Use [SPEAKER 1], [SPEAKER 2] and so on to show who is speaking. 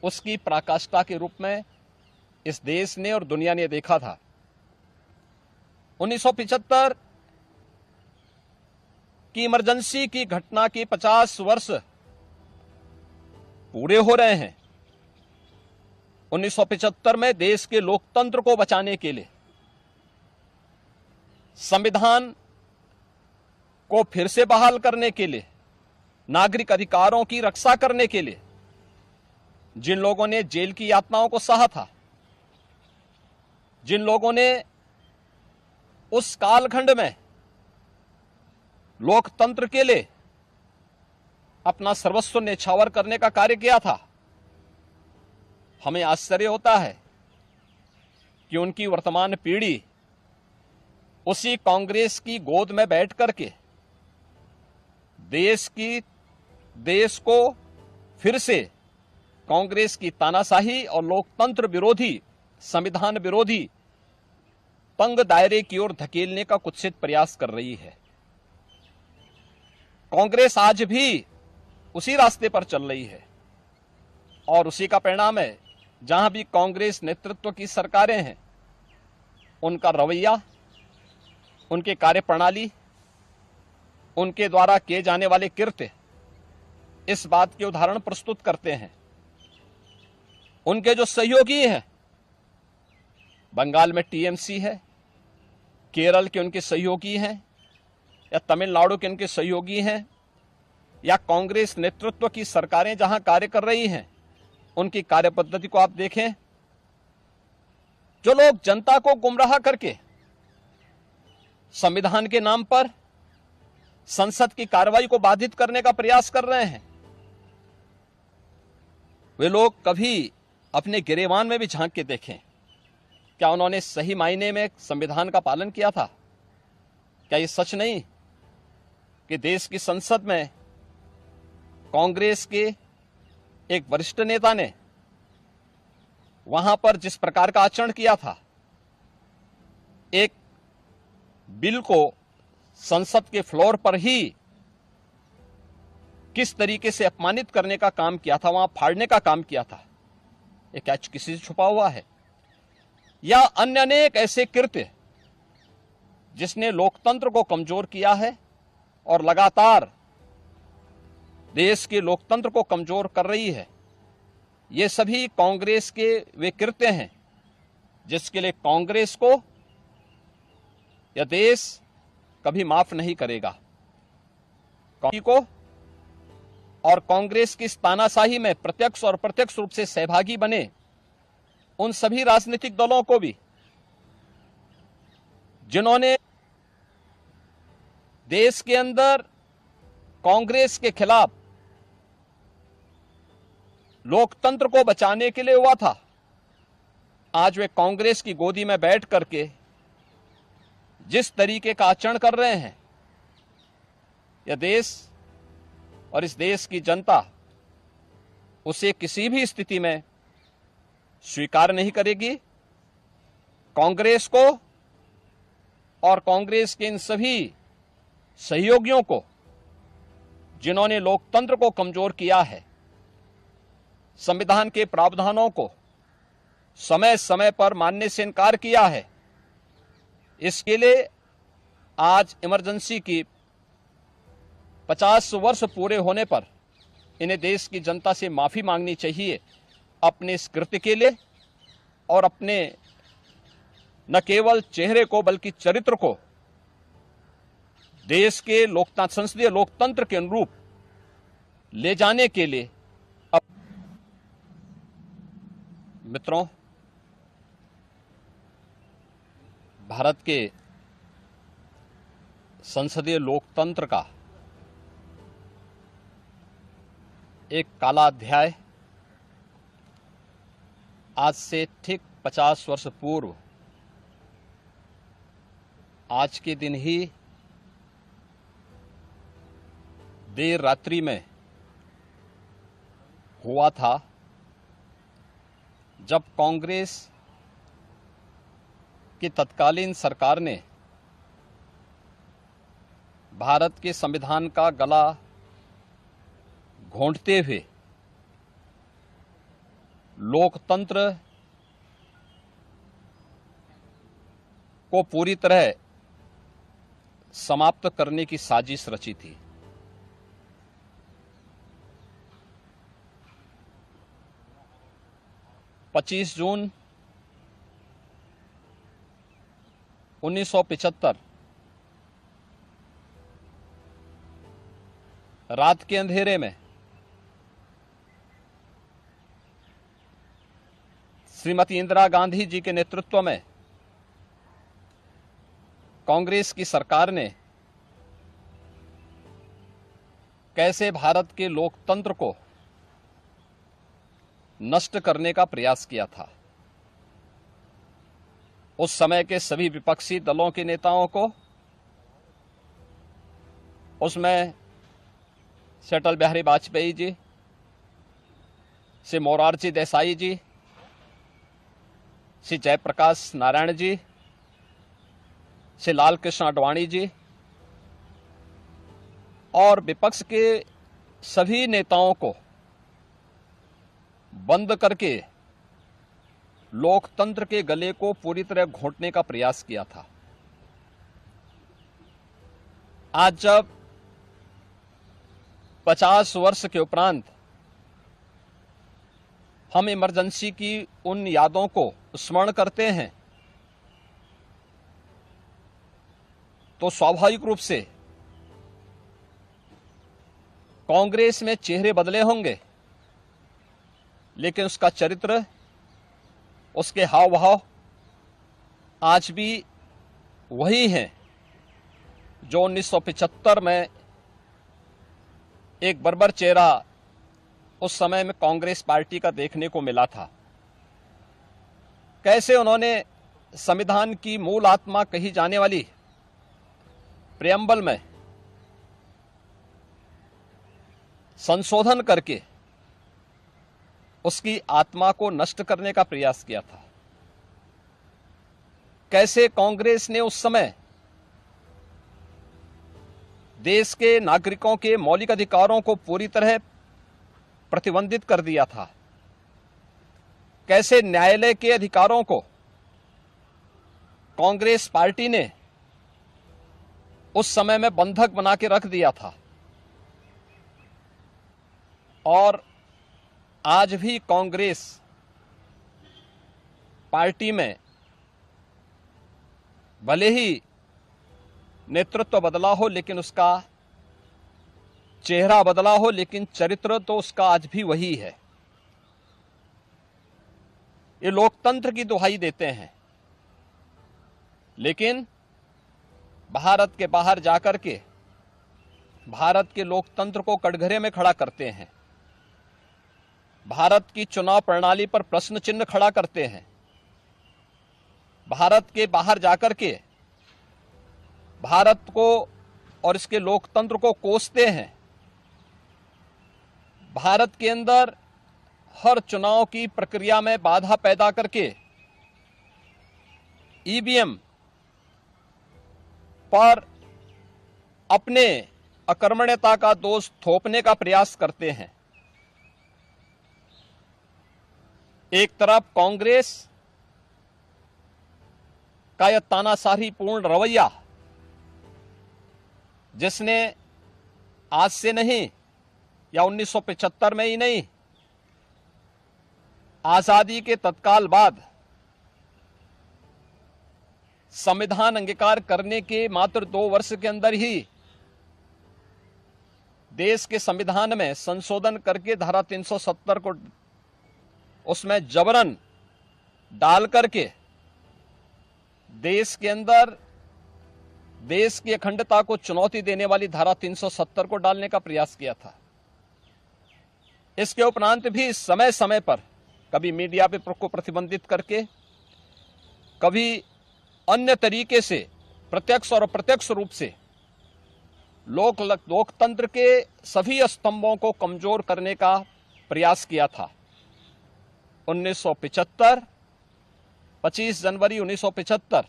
[SPEAKER 1] उसकी पराकाष्ठा के रूप में इस देश ने और दुनिया ने देखा था। 1975 की इमरजेंसी की घटना के 50 वर्ष पूरे हो रहे हैं। 1975 में देश के लोकतंत्र को बचाने के लिए, संविधान को फिर से बहाल करने के लिए, नागरिक अधिकारों की रक्षा करने के लिए जिन लोगों ने जेल की यातनाओं को सहा था, जिन लोगों ने उस कालखंड में लोकतंत्र के लिए अपना सर्वस्व न्यौछावर करने का कार्य किया था, हमें आश्चर्य होता है कि उनकी वर्तमान पीढ़ी उसी कांग्रेस की गोद में बैठ करके देश को फिर से कांग्रेस की तानाशाही और लोकतंत्र विरोधी, संविधान विरोधी तंग दायरे की ओर धकेलने का कुत्सित प्रयास कर रही है। कांग्रेस आज भी उसी रास्ते पर चल रही है और उसी का परिणाम है। जहां भी कांग्रेस नेतृत्व की सरकारें हैं, उनका रवैया, उनके कार्यप्रणाली, उनके द्वारा किए जाने वाले कृत्य इस बात के उदाहरण प्रस्तुत करते हैं। उनके जो सहयोगी हैं, बंगाल में टीएमसी है, केरल के उनके सहयोगी हैं, या तमिलनाडु के उनके सहयोगी हैं, या कांग्रेस नेतृत्व की सरकारें जहां कार्य कर रही हैं, उनकी कार्यपद्धति को आप देखें। जो लोग जनता को गुमराह करके संविधान के नाम पर संसद की कार्रवाई को बाधित करने का प्रयास कर रहे हैं, वे लोग कभी अपने गिरेबान में भी झांक के देखें। क्या उन्होंने सही मायने में संविधान का पालन किया था? क्या ये सच नहीं कि देश की संसद में कांग्रेस के एक वरिष्ठ नेता ने वहां पर जिस प्रकार का आचरण किया था, एक बिल को संसद के फ्लोर पर ही किस तरीके से अपमानित करने का काम किया था, वहां फाड़ने का काम किया था, ये क्या किसी से छुपा हुआ है? या अन्य अनेक ऐसे कृत्य जिसने लोकतंत्र को कमजोर किया है और लगातार देश के लोकतंत्र को कमजोर कर रही है, ये सभी कांग्रेस के वे कृत्य हैं जिसके लिए कांग्रेस को यह देश कभी माफ नहीं करेगा। को और कांग्रेस की तानाशाही में प्रत्यक्ष और अप्रत्यक्ष रूप से सहभागी बने उन सभी राजनीतिक दलों को भी, जिन्होंने देश के अंदर कांग्रेस के खिलाफ लोकतंत्र को बचाने के लिए हुआ था, आज वे कांग्रेस की गोदी में बैठ करके जिस तरीके का आचरण कर रहे हैं, यह देश और इस देश की जनता उसे किसी भी स्थिति में स्वीकार नहीं करेगी। कांग्रेस को और कांग्रेस के इन सभी सहयोगियों को, जिन्होंने लोकतंत्र को कमजोर किया है, संविधान के प्रावधानों को समय समय पर मानने से इनकार किया है, इसके लिए आज इमरजेंसी की 50 वर्ष पूरे होने पर इन्हें देश की जनता से माफी मांगनी चाहिए, अपने इस कृत्य के लिए और अपने न केवल चेहरे को बल्कि चरित्र को देश के संसदीय लोकतंत्र के अनुरूप ले जाने के लिए। मित्रों, भारत के संसदीय लोकतंत्र का एक काला अध्याय आज से ठीक 50 वर्ष पूर्व आज के दिन ही देर रात्रि में हुआ था, जब कांग्रेस की तत्कालीन सरकार ने भारत के संविधान का गला घोंटते हुए लोकतंत्र को पूरी तरह समाप्त करने की साजिश रची थी। पच्चीस जून 1975 रात के अंधेरे में श्रीमती इंदिरा गांधी जी के नेतृत्व में कांग्रेस की सरकार ने कैसे भारत के लोकतंत्र को नष्ट करने का प्रयास किया था। उस समय के सभी विपक्षी दलों के नेताओं को, उसमें से अटल बिहारी वाजपेयी जी, से मोरारजी देसाई जी, से जयप्रकाश नारायण जी, से लाल कृष्ण आडवाणी जी और विपक्ष के सभी नेताओं को बंद करके लोकतंत्र के गले को पूरी तरह घोंटने का प्रयास किया था। आज जब 50 वर्ष के उपरांत हम इमरजेंसी की उन यादों को स्मरण करते हैं तो स्वाभाविक रूप से कांग्रेस में चेहरे बदले होंगे, लेकिन उसका चरित्र, उसके हाव भाव आज भी वही हैं जो 1975 में एक बर्बर चेहरा उस समय में कांग्रेस पार्टी का देखने को मिला था। कैसे उन्होंने संविधान की मूल आत्मा कही जाने वाली प्रेम्बल में संशोधन करके उसकी आत्मा को नष्ट करने का प्रयास किया था। कैसे कांग्रेस ने उस समय देश के नागरिकों के मौलिक अधिकारों को पूरी तरह प्रतिबंधित कर दिया था। कैसे न्यायालय के अधिकारों को कांग्रेस पार्टी ने उस समय में बंधक बना के रख दिया था। और आज भी कांग्रेस पार्टी में भले ही नेतृत्व बदला हो, लेकिन उसका चेहरा बदला हो, लेकिन चरित्र तो उसका आज भी वही है। ये लोकतंत्र की दुहाई देते हैं, लेकिन भारत के बाहर जाकर के भारत के लोकतंत्र को कटघरे में खड़ा करते हैं। भारत की चुनाव प्रणाली पर प्रश्न चिन्ह खड़ा करते हैं। भारत के बाहर जाकर के भारत को और इसके लोकतंत्र को कोसते हैं। भारत के अंदर हर चुनाव की प्रक्रिया में बाधा पैदा करके ईवीएम पर अपने अकर्मण्यता का दोष थोपने का प्रयास करते हैं। एक तरफ कांग्रेस का यह तानाशाही पूर्ण रवैया, जिसने आज से नहीं या 1975 में ही नहीं, आजादी के तत्काल बाद संविधान अंगीकार करने के मात्र 2 वर्ष के अंदर ही देश के संविधान में संशोधन करके धारा 370 को उसमें जबरन डाल करके देश के अंदर देश की अखंडता को चुनौती देने वाली धारा 370 को डालने का प्रयास किया था। इसके उपरांत भी समय समय पर कभी मीडिया पे को प्रतिबंधित करके, कभी अन्य तरीके से प्रत्यक्ष और अप्रत्यक्ष रूप से लोकतंत्र के सभी स्तंभों को कमजोर करने का प्रयास किया था। 1975 25 जनवरी 1975